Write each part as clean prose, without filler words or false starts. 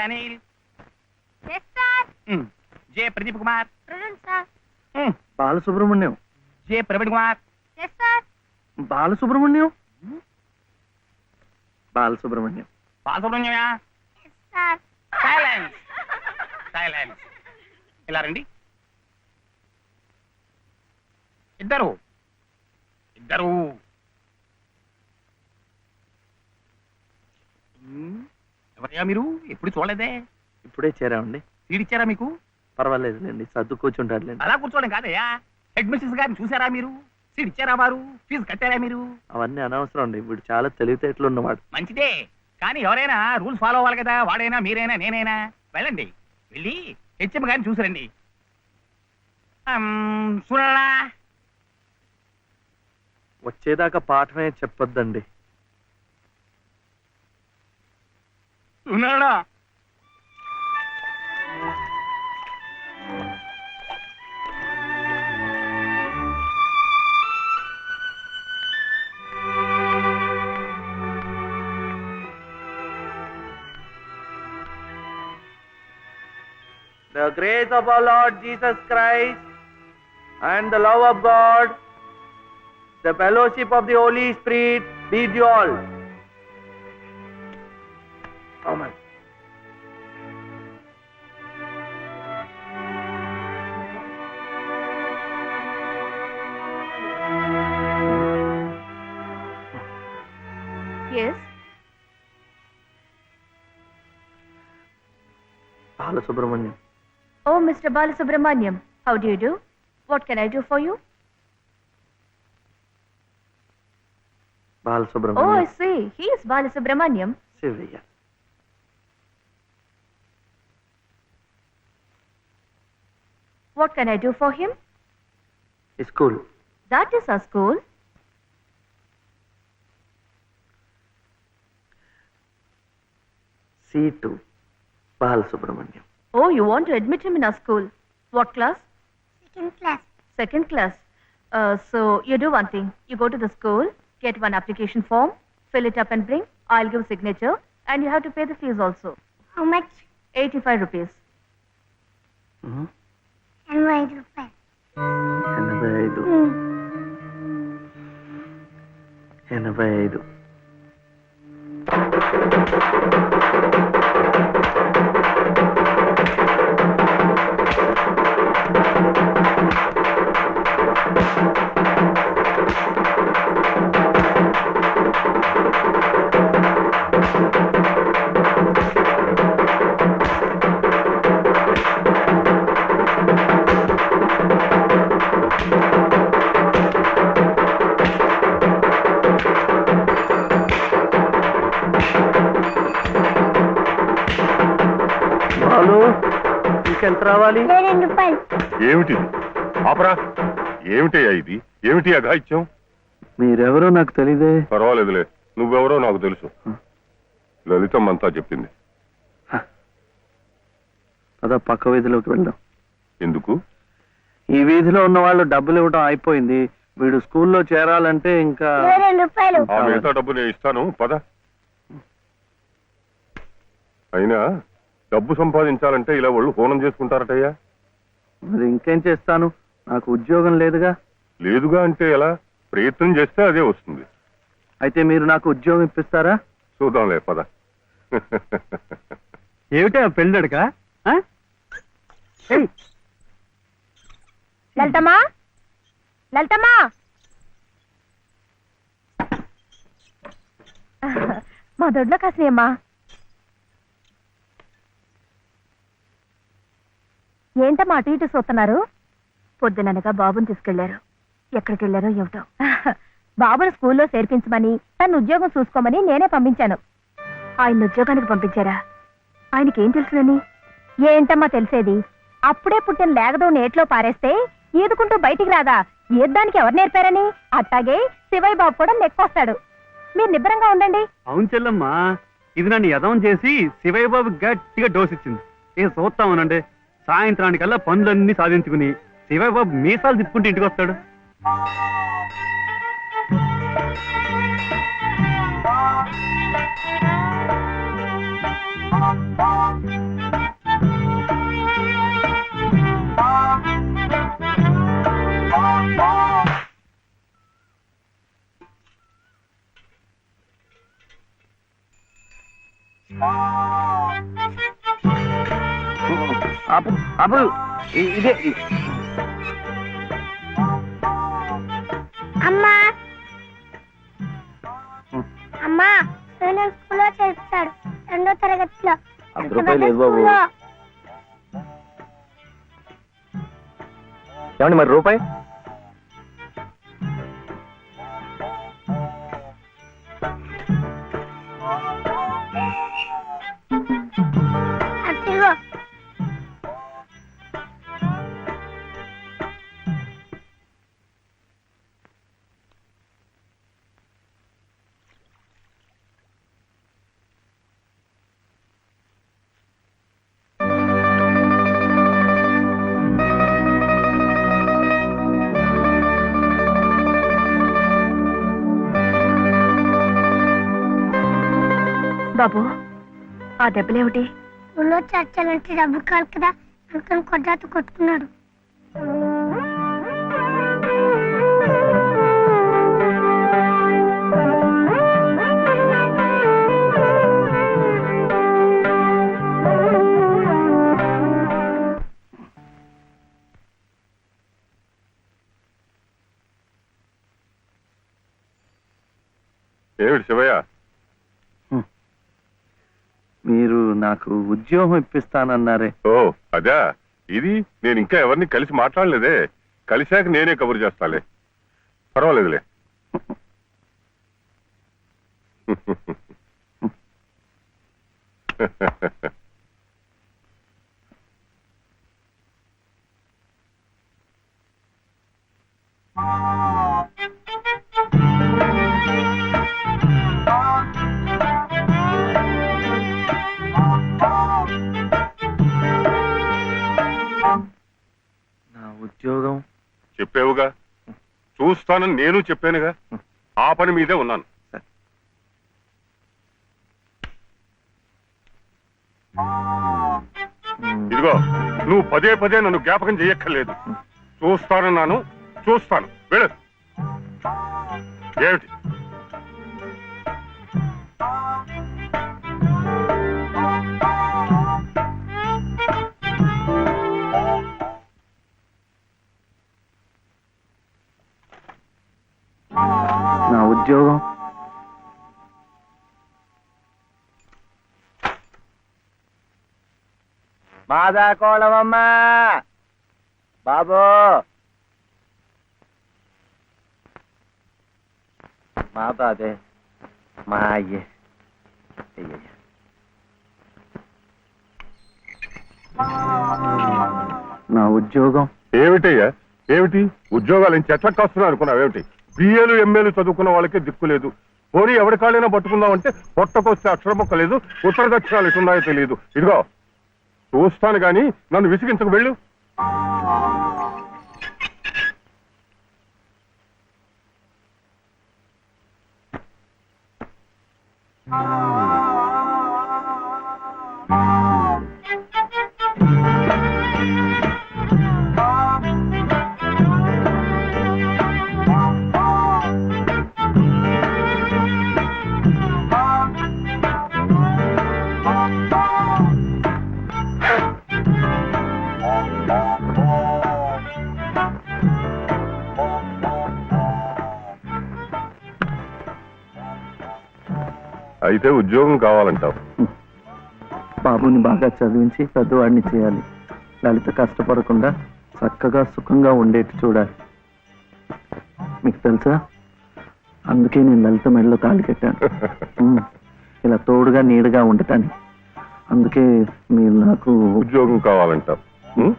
Anil. Sir. J Pradeep Kumar. Present sir. Balasubrahmanyam. J Praveen Kumar. Sir. Balasubrahmanyam. Balasubrahmanyam. బాలసుబ్రహ్మణ్యమా? Sir. Silence silence. ఇలా రండి. ఇద్దరు ఇద్దరు. ఎవరయ్యా మీరు? ఎప్పుడు చూడలేదే. ఇప్పుడే చేరామండి. సీడిచ్చారా మీకు? పర్వాలేదులేండి, సర్దు కూర్చుంటారులేండి. అలా కూర్చోవడం కాదయ్యా. హెడ్ మిస్సెస్ గారిని చూసారా మీరు? సీడిచ్చారా వారు? ఫీజు కట్టారా మీరు? అవన్నీ అనవసరం అండి, వీడు చాలా తెలివితేటలు ఉన్నవాడు. మంచిదే, కానీ ఎవరైనా రూల్స్ ఫాలో అవ్వాలి కదా. వాడైనా మీరైనా నేనైనా. వెళ్ళండి, వెళ్ళి హెచ్ఎం గారిని చూసిరండి. చూడాలా? వచ్చేదాకా పాఠమే చెప్పొద్దండి. ఉన్నాడా? The grace of our Lord Jesus Christ and the love of God, the fellowship of the Holy Spirit be with you all. Amen. Yes. Balasubramaniam. Oh, Mr. Balasubramaniam, how do you do? What can I do for you? Balasubramaniam. Oh, I see. He is Balasubramaniam. Sivaya. What can I do for him? School. That is our school. C2. Balasubramaniam. Oh, you want to admit him in our school. What class? Second class. Second class. So you do one thing. You go to the school, get one application form, fill it up and bring. I'll give signature and you have to pay the fees also. How much? 85 rupees. And ₹5. 85. ఎంత రావాలి? ₹2. ఏమిటి ఆపరా? ఏమిటయ్యా ఇది? ఏమిటి అఘాయిత్యం? మీరెవరో నాకు తెలీదే. పర్వాలేదులే, నువ్వెవరో నాకు తెలుసు. లలితమ్మంతా చెప్పింది. అదా పక్క వీధిలోకి వెళ్దాం. ఎందుకు? ఈ వీధిలో ఉన్న వాళ్ళు డబ్బులు ఇవ్వడం అయిపోయింది. వీడు స్కూల్లో చేరాలంటే ఇంకా ₹2. ఆ మిగతా డబ్బు నేను ఇస్తాను, పద. అయినా డబ్బు సంపాదించాలంటే ఇలా వాళ్ళు హోనం చేసుకుంటారటయ్యా. మరి ఇంకేం చేస్తాను, నాకు ఉద్యోగం లేదుగా. లేదుగా అంటే ఎలా? ప్రయత్నం చేస్తే అదే వస్తుంది. అయితే మీరు నాకు ఉద్యోగం ఇప్పిస్తారా? చూద్దాంలే, పద. ఏమిటా పెళ్ళడుక? లలితమ్మా, లలితమ్మా, మా దొడ్లో కాసినమ్మా. ఏంటమ్మా అటు ఇటు చూస్తున్నారు? పొద్దుననగా బాబుని తీసుకెళ్లారు. ఎక్కడికి వెళ్ళారో ఏమిటో. బాబుని స్కూల్లో చేర్పించమని, తను ఉద్యోగం చూసుకోమని నేనే పంపించాను. ఆయన ఉద్యోగానికి పంపించారా? ఆయనకేం తెలుసునని? ఏంటమ్మా తెలిసేది? అప్పుడే పుట్టిన లేగదో నేట్లో పారేస్తే ఈదుకుంటూ బయటికి రాదా? ఈద్దానికి ఎవరు నేర్పారని? అట్టాగే శివయ్య బాబు కూడా నెక్కొస్తాడు. మీరు నిబ్బరంగా ఉండండి. అవును చెల్లమ్మా, ఇది నన్ను యదవం చేసి శివయ్య బాబు గట్టిగా డోసిచ్చింది. ఇక చూస్తామనండి, సాయంత్రానికల్లా పనులన్నీ సాధించుకుని శివయ్య బాబు మీసాలు తిప్పుకుంటూ ఇంటికి వస్తాడు. ఆపు ఆపు ఇదే అమ్మా అమ్మా నేను స్కూల్లో చేస్తాడు 2వ తరగతిలో. 10 రూపాయలు లేదు బాబు. స్కూల్లో. ఏమండి మరి రూపాయి? అదిగో. బాబు ఆ దెబ్బలేమిటి? స్కూల్లో చర్చలంటే డబ్బు కాదు కదా అందుకని కొట్టాతో కొట్టుకున్నాడు. ఏమిటి శివయ్య? మీరు నాకు ఉద్యోగం ఇప్పిస్తానన్నారే. ఓ అదా, ఇది నేను ఇంకా ఎవరిని కలిసి మాట్లాడలేదే. కలిశాక నేనే కబురు చేస్తాలే, పర్వాలేదులే. నా ఉద్యోగం చెప్పావుగా, చూస్తానని నేను చెప్పానుగా. ఆ పని మీదే ఉన్నాను. ఇదిగో, నువ్వు పదే పదే నన్ను జ్ఞాపకం చెయ్యక్కర్లేదు. చూస్తానన్నాను, చూస్తాను. వెళ్ళు. ఏమిటి? నా ఉద్యోగం మాదా కోళమమ్మా బాబు, మా బాబే, మా అయ్యే. నా ఉద్యోగం ఏమిటయ్యా? ఏమిటి ఉద్యోగాలు చెట్లకు వస్తున్నావు అనుకున్నావు? ఏమిటి బిఏలు ఎంఏలు చదువుకున్న వాళ్ళకే దిక్కు లేదు. పోనీ ఎవరి కాళ్ళైనా పట్టుకుందామంటే పొట్టకొస్తే అక్షరం మొక్క లేదు, ఉత్తర దక్షిణాలు ఎటున్నాయో తెలియదు. ఇదిగో చూస్తాను గాని నన్ను విసిగించకు. వెళ్ళు. అయితే ఉద్యోగం కావాలంటావు? బాబుని బాగా చదివించి పెద్దవాడిని చేయాలి. లలిత కష్టపడకుండా చక్కగా సుఖంగా ఉండేట్టు చూడాలి. మీకు తెలుసా, అందుకే నేను లలిత మెడలో తాళి కట్టాను. ఇలా తోడుగా నీడగా ఉండటానికి. అందుకే మీరు నాకు ఉద్యోగం కావాలంటావు. ఉం?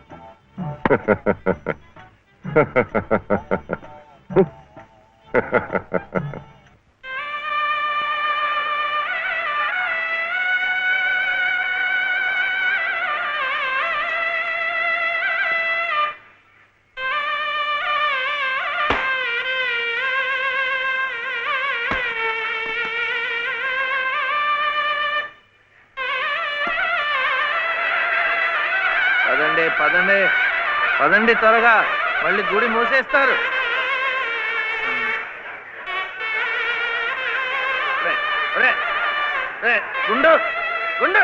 పదండి పదండి పదండి త్వరగా, మళ్ళీ గుడి మూసేస్తారు. గుండు ఉండు.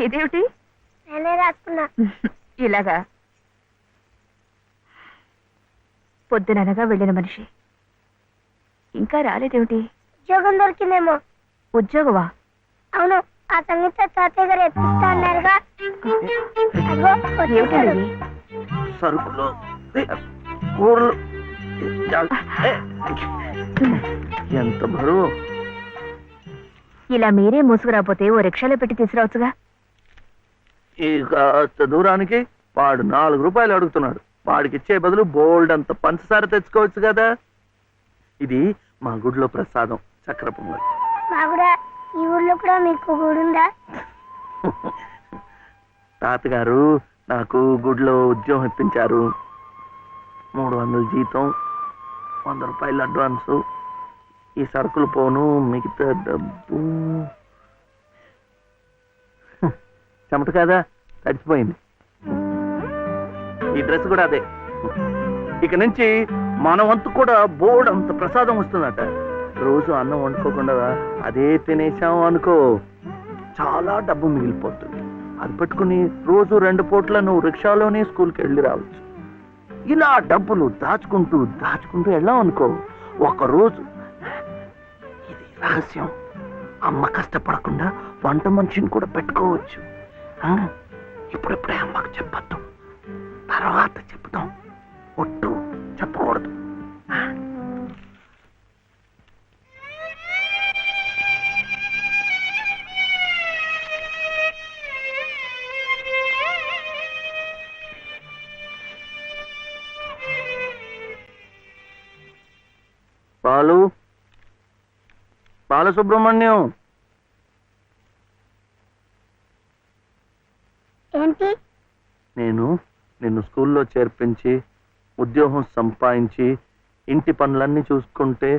ఇదేమిటి నేనే రాసుకున్నా. ఇలాగా పొద్దుననగా వెళ్ళిన మనిషి ఇంకా రాలేదేమిటి? ఉద్యోగం దొరికిందేమో. ఉద్యోగమా? అవును, ఆ సంగీత తాతయ్య గారు ఎప్పిస్తా అన్నారుగా. అదిగో వచ్చేసాడు. ఏమిటండి? సరుకులు కూరలు ఎంత బరువు. ఇలా మీరే మూసుకురాపోతే ఓ రిక్షాలో పెట్టి తీసుకురావచ్చుగా. ఈ కాస్త దూరానికి వాడు 4 రూపాయలు అడుగుతున్నాడు. వాడికి ఇచ్చే బదులు బోల్డ్ అంత పంచదార తెచ్చుకోవచ్చు కదా. ఇది మా గుడిలో ప్రసాదం, చక్కెర పొంగల్. మా కూడా ఈ ఊర్లో కూడా మీకు గుడి ఉందా? తాతగారు నాకు గుడిలో ఉద్యోగం ఇప్పించారు. 300 జీతం, 100 రూపాయలు అడ్వాన్సు. ఈ సరుకులు పోను, మిగతా డబ్బు చెమట కదా తడిచిపోయింది. ఈ డ్రెస్ కూడా అదే. ఇక నుంచి మన వంతు కూడా బోర్డు అంత ప్రసాదం వస్తుందట. రోజు అన్నం వండుకోకుండా అదే తినేసాం అనుకో, చాలా డబ్బు మిగిలిపోతుంది. అది పెట్టుకుని రోజు 2 పూట్ల నువ్వు రిక్షాలోనే స్కూల్కి వెళ్ళి రావచ్చు. ఇలా డబ్బులు దాచుకుంటూ దాచుకుంటూ వెళ్ళాం అనుకో, ఒకరోజు ఇది రహస్యం, అమ్మ కష్టపడకుండా వంట మనిషిని కూడా పెట్టుకోవచ్చు. ఇప్పుడిప్పుడే అమ్మకు చెప్పద్దు, తర్వాత చెప్తాం. ఒట్టు చెప్పకూడదు. బాలసుబ్రహ్మణ్యం, ఏంటి? నేను నిన్ను స్కూల్లో చేర్పించి ఉద్యోగం సంపాదించి ఇంటి పనులన్నీ చూసుకుంటే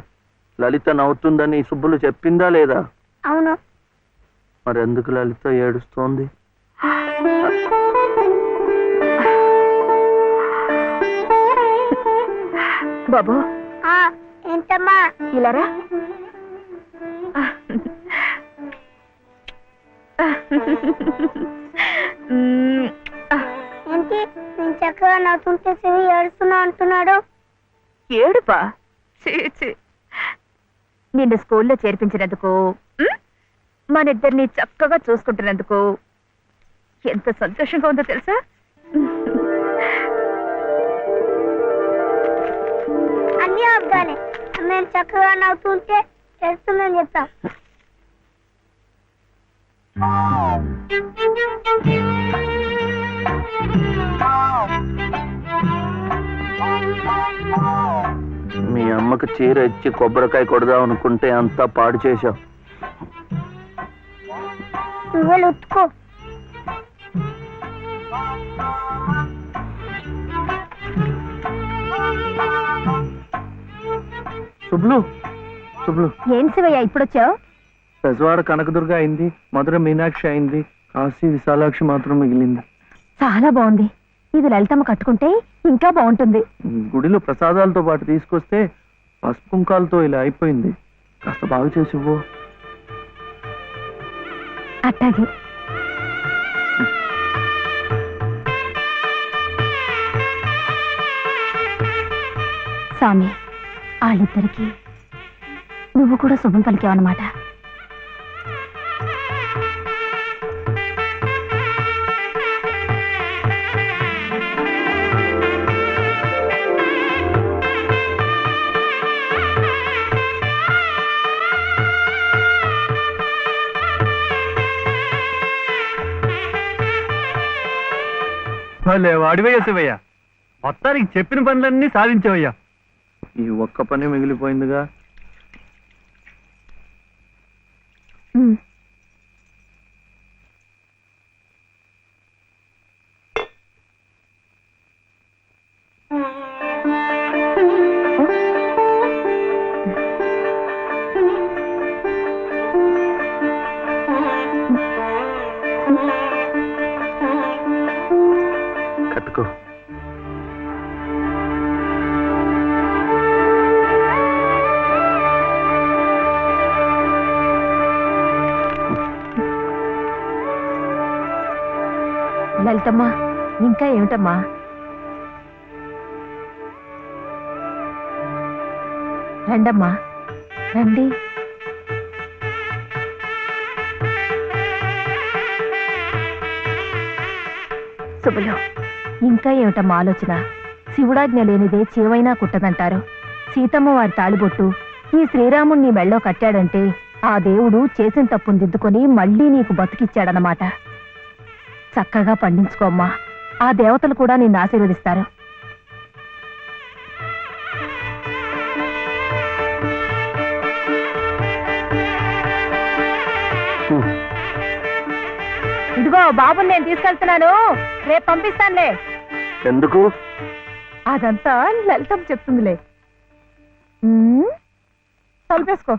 లలిత నవ్వుతుందని సుబ్బులు చెప్పిందా లేదా? అవును. మరి ఎందుకు లలిత ఏడుస్తోంది? బాబు ఏంటమ్మా? ఇలారా. ఏంటి నేను చక్కగా నవ్వుతుంటే శివి ఏడుస్తున్నా అంటున్నాడు? ఏడుపా? నిన్ను స్కూల్లో చేర్పించినందుకు, మన ఇద్దరిని చక్కగా చూసుకుంటున్నందుకు ఎంత సంతోషంగా ఉందో తెలుసా? అన్నీ అబ్బాలే. మేము చక్కగా నవ్వుతుంటే ఏడుస్తుందని చెప్పాం. మీ అమ్మకు చీర ఇచ్చి కొబ్బరికాయ కొడదాం అనుకుంటే అంతా పాడు చేశావు. నువ్వే ఉత్తుకో. శుభ్లు శుభ్లు, ఏం శివయ్య ఇప్పుడొచ్చావు? పెజవాడ కనకదుర్గ అయింది, మధుర మీనాక్షి అయింది, కాశీ విశాలాక్షి మాత్రం మిగిలింది. చాలా బాగుంది. ఇది లలితమ్మ కట్టుకుంటే ఇంకా బాగుంటుంది. గుడిలో ప్రసాదాలతో పాటు తీసుకొస్తే పసుపు కుంకాలతో ఇలా అయిపోయింది. కాస్త బాగు చేసి ఇవ్వు. అట్టాగే. స్వామి, వాళ్ళిద్దరికి నువ్వు కూడా శుభం పలికావన్నమాట. వాడివయ్యా శివయ్య, మొత్తానికి చెప్పిన పనులన్నీ సాధించవయ్యా. ఈ ఒక్క పని మిగిలిపోయిందిగా. కట్టుకో. లలితమ్మా ఇంకా ఏమిటమ్మా? రండమ్మా రండి. శుభలో ఇంకా ఏమిటమ్మా ఆలోచన? శివుడాజ్ఞ లేనిదే చేవైనా కుట్టదంటారు. సీతమ్మ వారి తాళిబొట్టు ఈ శ్రీరాముణ్ణి మెళ్ళో కట్టాడంటే ఆ దేవుడు చేసిన తప్పును దిద్దుకొని మళ్ళీ నీకు బతికిచ్చాడనమాట. చక్కగా పండించుకోమ్మా, ఆ దేవతలు కూడా నిన్ను ఆశీర్వదిస్తారు. ఇదిగో బాబుని నేను తీసుకెళ్తున్నాను, రేపు పంపిస్తానులే. ఎందుకు? అదంతా లలితం చెప్తుందిలే. తలుపేసుకో.